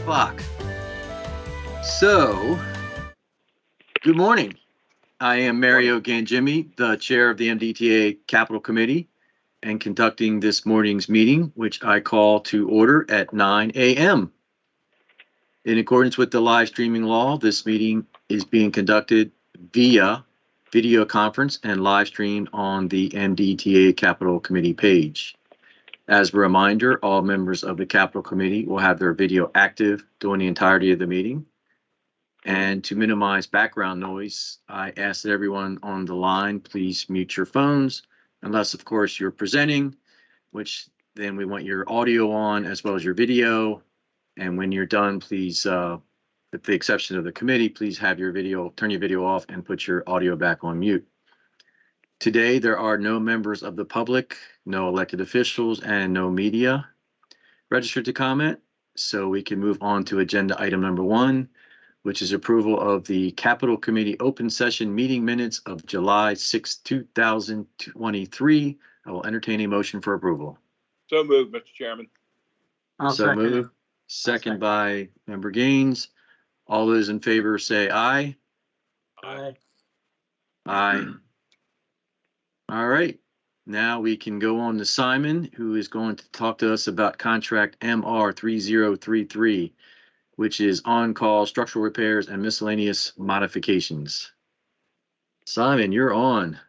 o'clock. So, good morning. I am Mario Gangemi, the chair of the MDTA Capital Committee, and conducting this morning's meeting, which I call to order at 9 a.m. In accordance with the live streaming law, this meeting is being conducted via video conference and live streamed on the MDTA Capital Committee page. As a reminder, all members of the Capital Committee will have their video active during the entirety of the meeting. And to minimize background noise, I ask that everyone on the line please mute your phones, unless, of course, you're presenting, which then we want your audio on as well as your video. And when you're done, please, with the exception of the committee, please have your video, turn your video off and put your audio back on mute. Today, there are no members of the public, no elected officials, and no media registered to comment. So we can move on to agenda item number 1, which is approval of the Capital Committee open session meeting minutes of July 6, 2023. I will entertain a motion for approval. So moved, Mr. Chairman. So moved. Second by Member Gaines. All those in favor say aye. Aye. Aye. All right. Now we can go on to Simon, who is going to talk to us about contract MR 3033, which is on-call structural repairs and miscellaneous modifications. Simon, you're on.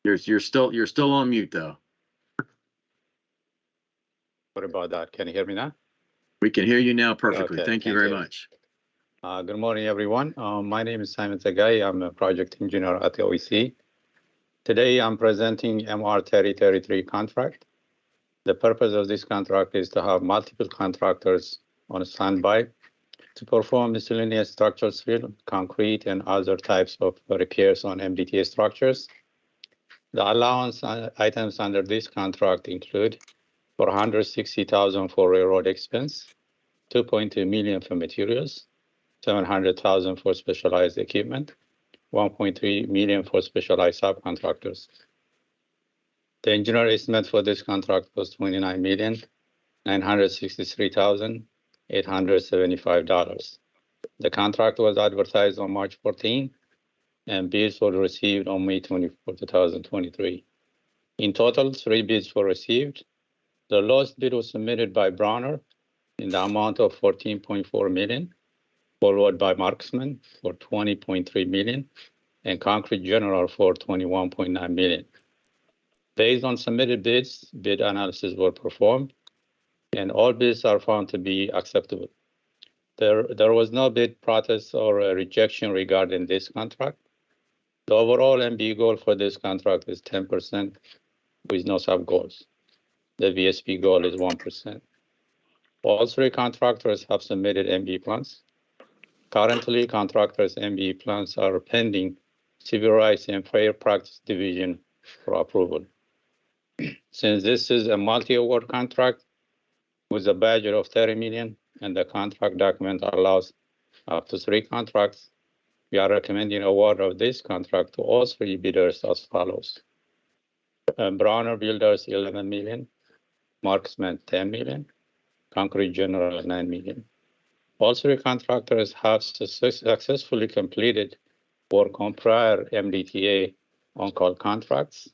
You're still on mute though. What about that? Can you hear me now? We can hear you now perfectly. Okay, thank you very much. Good morning, everyone. My name is Simon Tagai. I'm a project engineer at the OEC. Today, I'm presenting MR 3033 contract. The purpose of this contract is to have multiple contractors on standby to perform miscellaneous structural steel, concrete, and other types of repairs on MDTA structures. The allowance items under this contract include $460,000 for railroad expense, $2.2 million for materials, $700,000 for specialized equipment, $1.3 million for specialized subcontractors. The engineer estimate for this contract was $29,963,875. The contract was advertised on March 14, and bids were received on May 24, 2023. In total, 3 bids were received. The lowest bid was submitted by Bronner in the amount of $14.4 million, followed by Marksman for $20.3 million, and Concrete General for $21.9 million. Based on submitted bids, bid analysis were performed, and all bids are found to be acceptable. There was no bid protest or a rejection regarding this contract. The overall MB goal for this contract is 10% with no sub-goals. The VSP goal is 1%. All 3 contractors have submitted MB plans. Currently, contractors' MB plans are pending Civil Rights and Fair Practice Division for approval. Since this is a multi-award contract with a budget of $30 million and the contract document allows up to 3 contracts, we are recommending award of this contract to all 3 bidders as follows. Bronner Builders, $11 million, Marksman, $10 million, Concrete General, $9 million. All 3 contractors have successfully completed work on prior MDTA on-call contracts.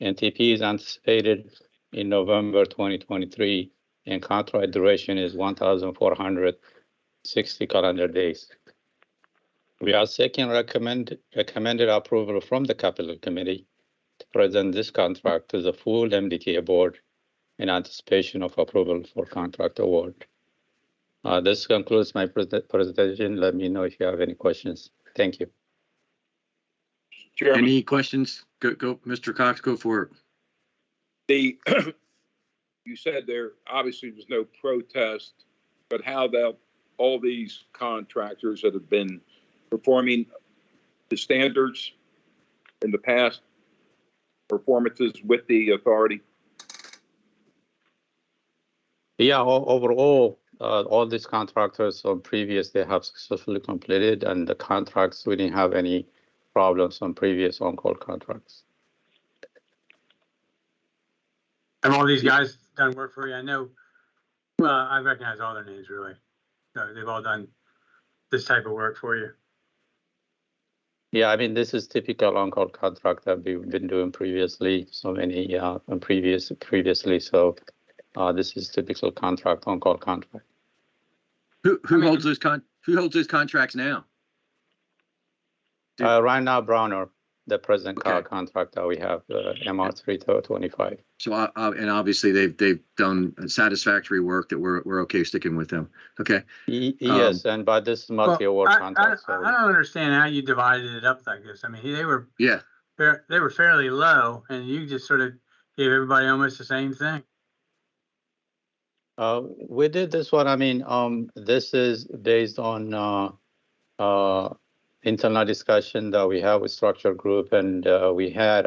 NTP is anticipated in November 2023, and contract duration is 1,460 calendar days. We are seeking recommended approval from the Capital Committee to present this contract to the full MDTA board in anticipation of approval for contract award. This concludes my presentation. Let me know if you have any questions. Thank you. Chairman, Any questions? Go, Mr. Cox, go for it. You said there obviously was no protest, but how all these contractors that have been performing the standards in the past performances with the authority? Yeah, overall, all these contractors on previous, they have successfully completed, and the contracts, we didn't have any problems on previous on-call contracts. Have all these guys done work for you? I know, well, I recognize all their names really. So they've all done this type of work for you. Yeah, I mean, this is typical on-call contract that we've been doing previously, so many previously. So this is typical contract, on-call contract. Who holds those contracts now? Right now, Browner, the present Okay. contract that we have, MR 325. So, and obviously they've done satisfactory work that we're okay sticking with them. Okay. Yes, but this is multi-award contract. I don't understand how you divided it up like this. I mean, they were fairly low, and you just sort of gave everybody almost the same thing. We did this one. I mean, this is based on internal discussion that we have with structure group, and we had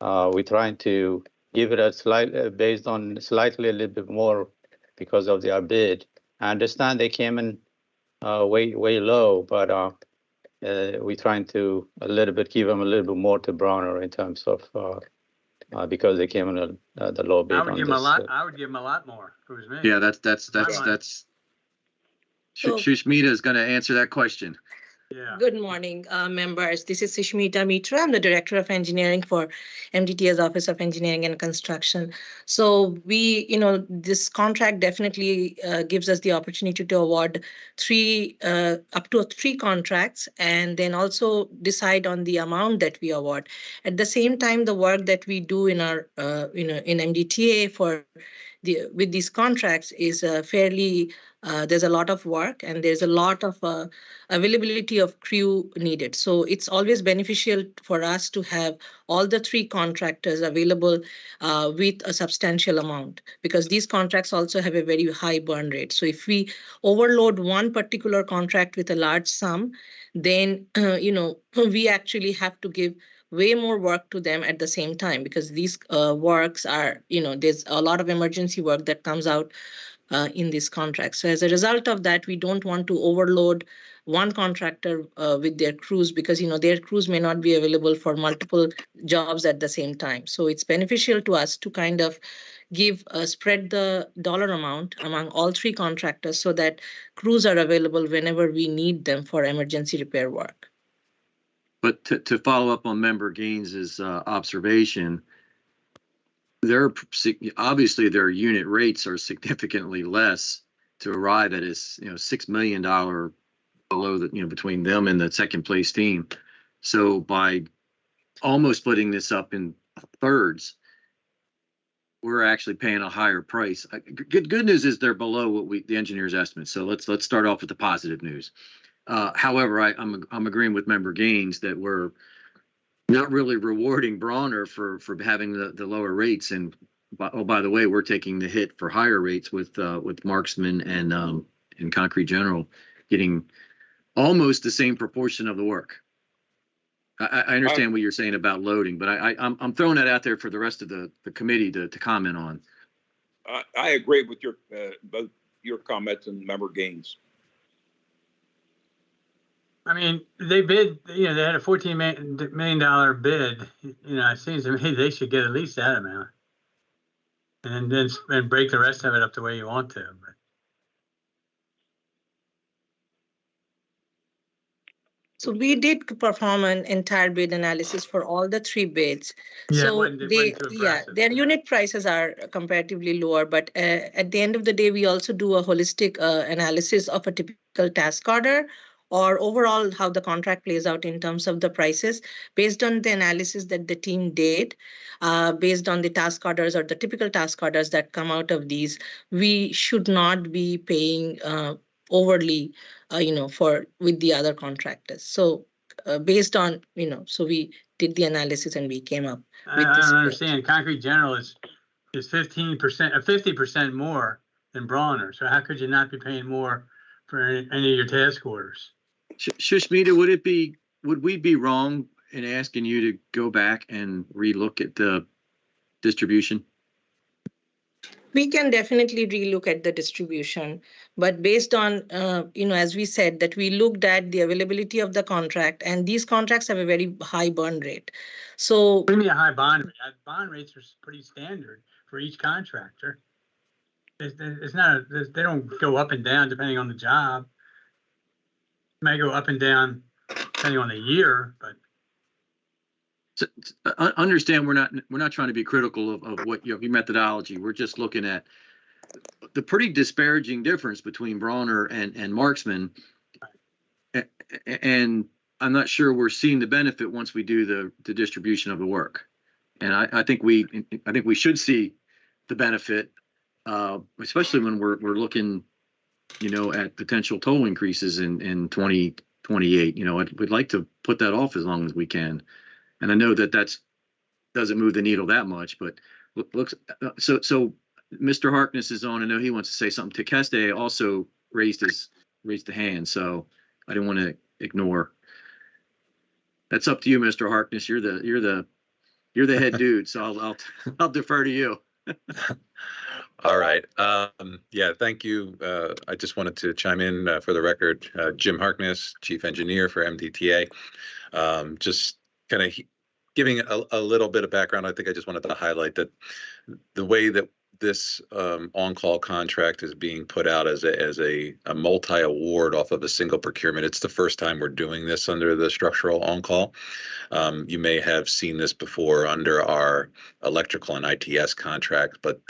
we're trying to give it a slight based on slightly a little bit more because of their bid. I understand they came in way low, but we're trying to a little bit give them a little bit more to Browner in terms of because they came in the low bid. I would give them a lot. I would give them a lot more if it was me. Yeah, that's Shushmita is going to answer that question. Yeah. Good morning, members. This is Sushmita Mitra. I'm the Director of Engineering for MDTA's Office of Engineering and Construction. So this contract definitely gives us the opportunity to award up to three contracts, and then also decide on the amount that we award. At the same time, the work that we do in our, in MDTA with these contracts is fairly. There's a lot of work, and there's a lot of availability of crew needed. So it's always beneficial for us to have all the three contractors available with a substantial amount, because these contracts also have a very high burn rate. So if we overload one particular contract with a large sum, then we actually have to give way more work to them at the same time, because these works are, there's a lot of emergency work that comes out in this contract. So as a result of that, we don't want to overload one contractor with their crews, because their crews may not be available for multiple jobs at the same time. So it's beneficial to us to kind of spread the dollar amount among all three contractors so that crews are available whenever we need them for emergency repair work. But to follow up on Member Gaines's observation, obviously their unit rates are significantly less to arrive at is $6 million below the between them and the second place team. So by almost splitting this up in thirds, we're actually paying a higher price. Good news is they're below what the engineers' estimate. So let's start off with the positive news. However, I'm agreeing with Member Gaines that we're not really rewarding Bronner for having the lower rates, and by the way, we're taking the hit for higher rates with Marksman and Concrete General getting almost the same proportion of the work. I understand what you're saying about loading, but I'm throwing that out there for the rest of the committee to comment on. I agree with both your comments and Member Gaines. I mean, they bid, they had a $14 million bid. It seems to me they should get at least that amount. And then break the rest of it up the way you want to. But. So we did perform an entire bid analysis for all the three bids. Yeah, so their their unit prices are comparatively lower, but at the end of the day, we also do a holistic analysis of a typical task order, or overall how the contract plays out in terms of the prices. Based on the analysis that the team did, based on the task orders or the typical task orders that come out of these, we should not be paying overly, with the other contractors. So based on, so we did the analysis and we came up with this. I don't understand. Concrete General is 15%, 50% more than Bronner. So how could you not be paying more for any of your task orders? Shushmita, would we be wrong in asking you to go back and relook at the distribution? We can definitely relook at the distribution, but based on, as we said, that we looked at the availability of the contract, and these contracts have a very high burn rate. So Give me a high bond rate. Bond rates are pretty standard for each contractor. It's not, they don't go up and down depending on the job. May go up and down depending on the year, but So, understand we're not trying to be critical of what your methodology. We're just looking at the pretty disparaging difference between Brawner and Marksman. And I'm not sure we're seeing the benefit once we do the distribution of the work. And I think we should see the benefit, especially when we're looking, at potential toll increases in 2028. We'd like to put that off as long as we can. And I know that doesn't move the needle that much, but looks so. Mr. Harkness is on. I know he wants to say something. Takeste also raised the hand, so I didn't want to ignore. That's up to you, Mr. Harkness. You're the head dude, so I'll defer to you. All right. Yeah, thank you. I just wanted to chime in for the record. Jim Harkness, Chief Engineer for MDTA. Just kind of giving a little bit of background. I think I just wanted to highlight that the way that this on-call contract is being put out as a multi-award off of a single procurement. It's the first time we're doing this under the structural on-call. You may have seen this before under our electrical and ITS contract, but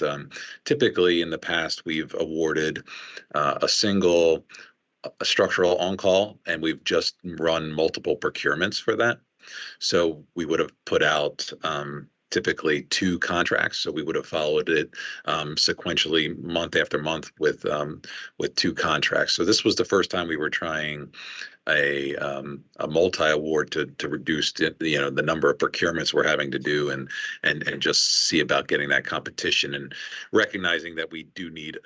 typically in the past we've awarded a single structural on-call, and we've just run multiple procurements for that. So we would have put out typically 2 contracts. So we would have followed it sequentially month after month with 2 contracts. So this was the first time we were trying a multi-award to reduce the number of procurements we're having to do and just see about getting that competition and recognizing that we do need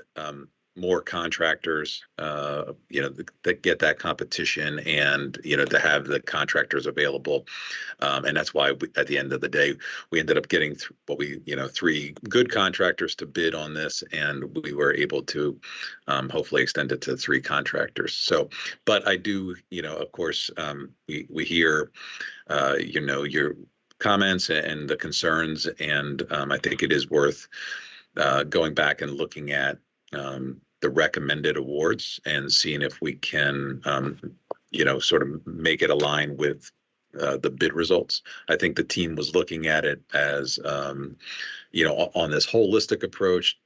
more contractors, that get that competition and, to have the contractors available. And that's why at the end of the day, we ended up getting 3 good contractors to bid on this, and we were able to hopefully extend it to 3 contractors. So, but I do, of course, we hear, your comments and the concerns, and I think it is worth going back and looking at the recommended awards and seeing if we can, sort of make it align with the bid results. I think the team was looking at it as, on this holistic approach,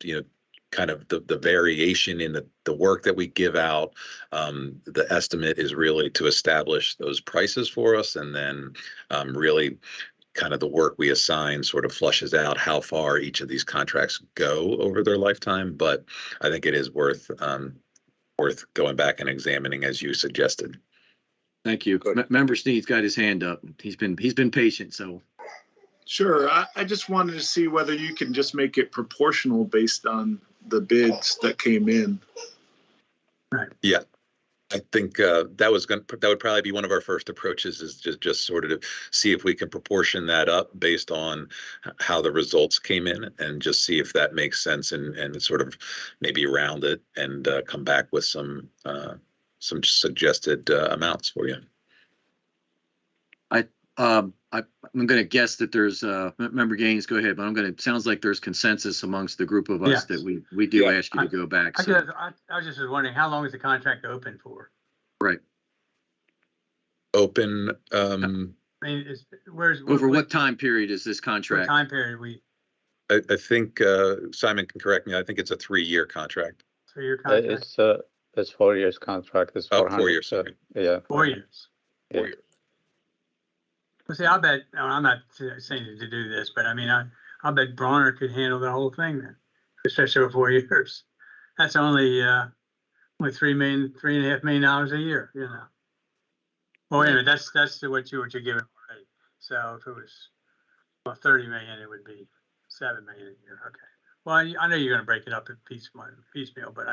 kind of the variation in the work that we give out. The estimate is really to establish those prices for us, and then really kind of the work we assign sort of flushes out how far each of these contracts go over their lifetime. But I think it is worth going back and examining as you suggested. Thank you. Member Sneed's got his hand up. He's been patient. So sure. I just wanted to see whether you can just make it proportional based on the bids that came in. right. Yeah. I think that would probably be one of our first approaches, is just sort of to see if we can proportion that up based on how the results came in, and just see if that makes sense, and sort of maybe round it and come back with some suggested amounts for you. I'm going to guess that there's Member Gaines, go ahead, but sounds like there's consensus amongst the group of us Yes. that we do ask you to go back. I So, was just wondering, how long is the contract open for? right. Open. I mean, Over what time period is this what contract? time period I think Simon can correct me. I think it's a 3-year contract. 3-year contract? It's 4 years contract. It's 400. 4 years. Sorry. Yeah. 4 years. 4 years. Well, see, I bet, I'm not saying to do this, but I mean, I bet Brawner could handle the whole thing then, especially over 4 years. That's only $3.5 million a year, Well, wait a minute, that's what you're giving already. So if it was 30 million, it would be 7 million a year. Okay. Well, I know you're going to break it up in piecemeal, but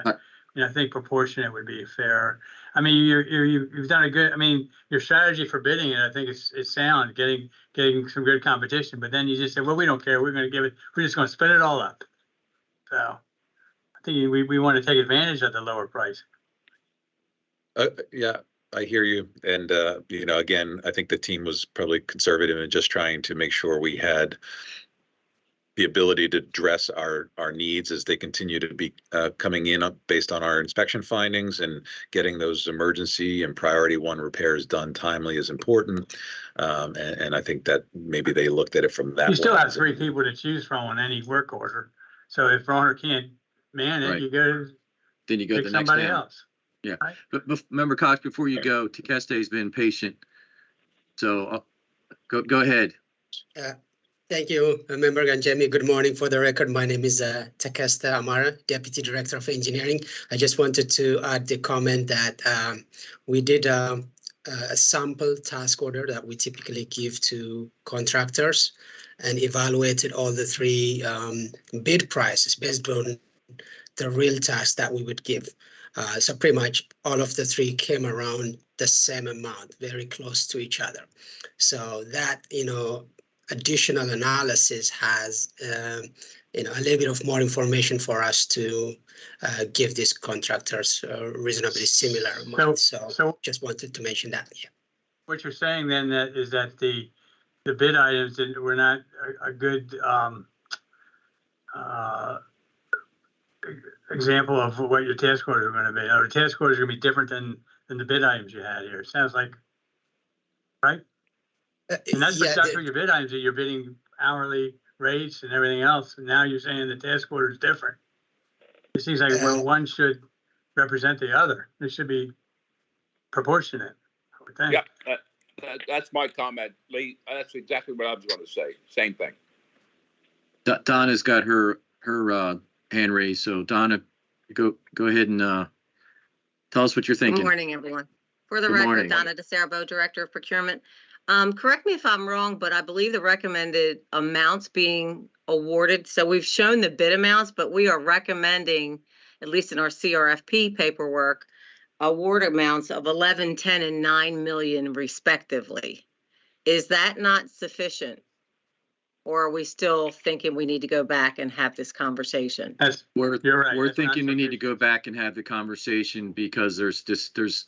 I think proportionate would be fair. I mean, you've done a good. I mean, your strategy for bidding it, I think it's sound, getting some good competition. But then you just say, well, we don't care. We're going to give it. We're just going to split it all up. So thinking we want to take advantage of the lower price. Yeah, I hear you. And, again, I think the team was probably conservative in just trying to make sure we had the ability to address our needs as they continue to be coming in based on our inspection findings, and getting those emergency and priority one repairs done timely is important. And I think that maybe they looked at it from that. You still have lens. 3 people to choose from on any work order. So if owner can't man it, Right. you go Then you go to pick the next somebody town. else. Yeah. Right. But remember, Cox, before you go, Takeste's been patient. So go ahead. Thank you, Member Ganjemi. Good morning. For the record, my name is Takesta Amara, Deputy Director of Engineering. I just wanted to add the comment that we did a sample task order that we typically give to contractors, and evaluated all the 3 bid prices based on the real task that we would give. So pretty much all of the 3 came around the same amount, very close to each other. So that, additional analysis has, a little bit of more information for us to give these contractors reasonably similar amounts. So just wanted to mention that. Yeah. What you're saying then is that the bid items were not a good example of what your task orders are going to be. Or task orders are going to be different than the bid items you had here. It sounds like, right? And that's what your bid items are. You're bidding hourly rates and everything else. And now you're saying the task order is different. It seems like one should represent the other. It should be proportionate, I would think. Yeah, that's my comment, Lee. That's exactly what I was going to say. Same thing. Donna's got her hand raised. So Donna, go ahead and tell us what you're thinking. Good morning, everyone. For the Good record, morning. Donna DeCerbo, Director of Procurement. Correct me if I'm wrong, but I believe the recommended amounts being awarded. So we've shown the bid amounts, but we are recommending, at least in our CRFP paperwork, award amounts of 11, 10, and 9 million respectively. Is that not sufficient? Or are we still thinking we need to go back and have this conversation? You're right. We're That's not thinking we need to sufficient. go back and have the conversation, because there's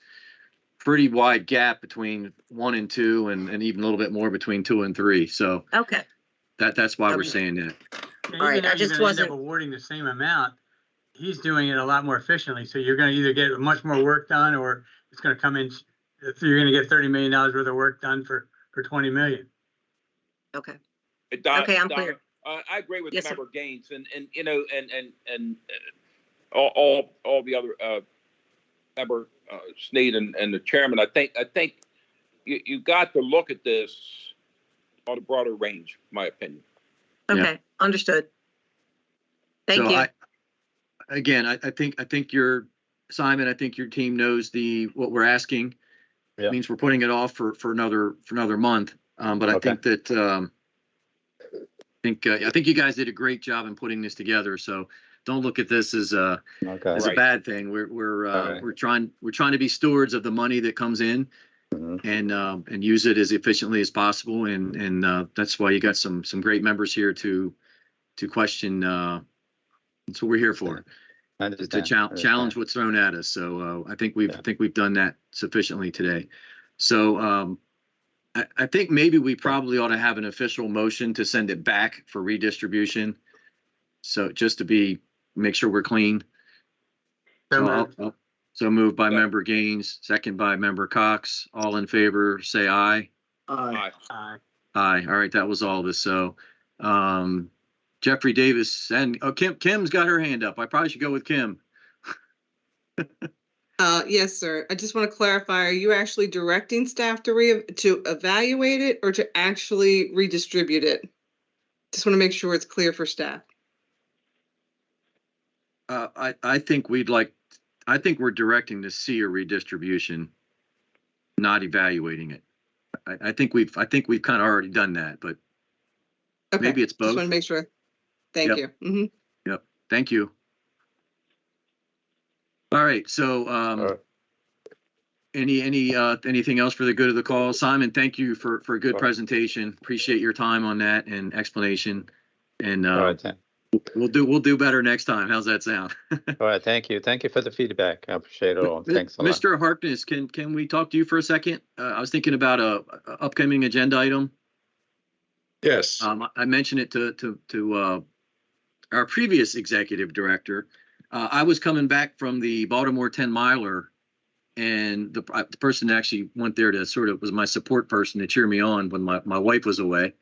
pretty wide gap between 1 and 2, and even a little bit more between 2 and 3. So Okay. that's why we're Okay. saying that. And All right, even though I you're just going to end wasn't- up awarding the same amount, he's doing it a lot more efficiently. So you're going to either get much more work done, or it's going to come in. You're going to get $30 million worth of work done for 20 million. Okay. Okay, I'm clear. I agree with Yes, sir. Member Gaines, and all the other Member Sneed and the chairman. I think you got to look at this on a broader range, in my opinion. Okay. Understood. Thank So you. I think Simon, I think your team knows what we're asking. Yeah. It means we're putting it off for another month. But I Okay. think that I think you guys did a great job in putting this together. So don't look at this as a Okay. bad thing. We're trying to be stewards of the money that comes in, and use it as efficiently as possible. And that's why you got some great members here to question. That's what we're here for. To challenge what's thrown at us. So I think we've done that sufficiently today. So I think maybe we probably ought to have an official motion to send it back for redistribution. So just to make sure we're clean. So moved by Member Gaines, second by Member Cox. All in favor, say aye. Aye. Aye. Aye. All right, that was all this. So Jeffrey Davis and Kim's got her hand up. I probably should go with Kim. Yes, sir. I just want to clarify, are you actually directing staff to evaluate it or to actually redistribute it? Just want to make sure it's clear for staff. I think we're directing to see a redistribution, not evaluating it. I think we've kind of already done that, but Okay. maybe it's both. Just want to make sure. Thank you. Mm-hmm. Yep. Thank you. All right. So, anything else for the good of the call? Simon, thank you for a good presentation. Appreciate your time on that and explanation. And All right. We'll do better next time. How's that sound? All right, thank you. Thank you for the feedback. I appreciate it all. Thanks a lot. Mr. Harkness, can we talk to you for a second? I was thinking about a upcoming agenda item. Yes. I mentioned it to our previous executive director. I was coming back from the Baltimore 10 miler, and the person that actually went there to sort of was my support person to cheer me on when my wife was away.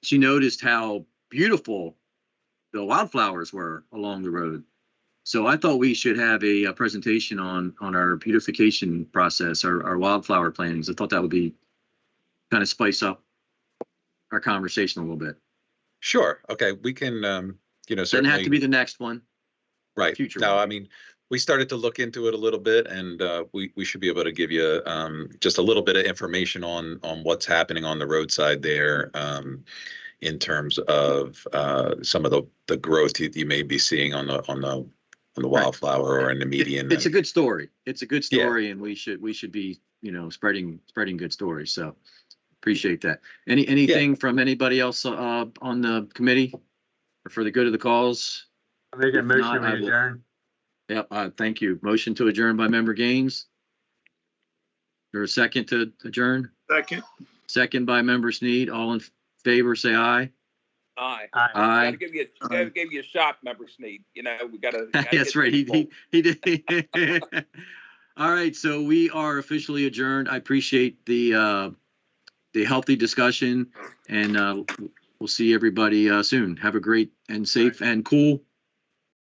She noticed how beautiful the wildflowers were along the road. So I thought we should have a presentation on our beautification process, our wildflower plantings. I thought that would be kind of spice up our conversation a little bit. Sure. Okay. We can, Doesn't certainly. have to be the next one. Right. Future No, one. I mean, we started to look into it a little bit, and we should be able to give you just a little bit of information on what's happening on the roadside there, in terms of some of the growth you may be seeing on the wildflower or in the median. It's a good story. It's a good Yeah. story, and we should be spreading good stories. So appreciate that. Anything from anybody else on the committee or for the good of the cause? I'll make a If motion, not, we I will- adjourn. Yep. Thank you. Motion to adjourn by Member Gaines. There a second to adjourn? Second. Second by Member Sneed. All in favor, say aye. Aye. Aye. Aye. Gotta give you a shot, Member Sneed. We gotta. That's right. He did. All right. So we are officially adjourned. I appreciate the healthy discussion, and we'll see everybody soon. Have a great and safe and cool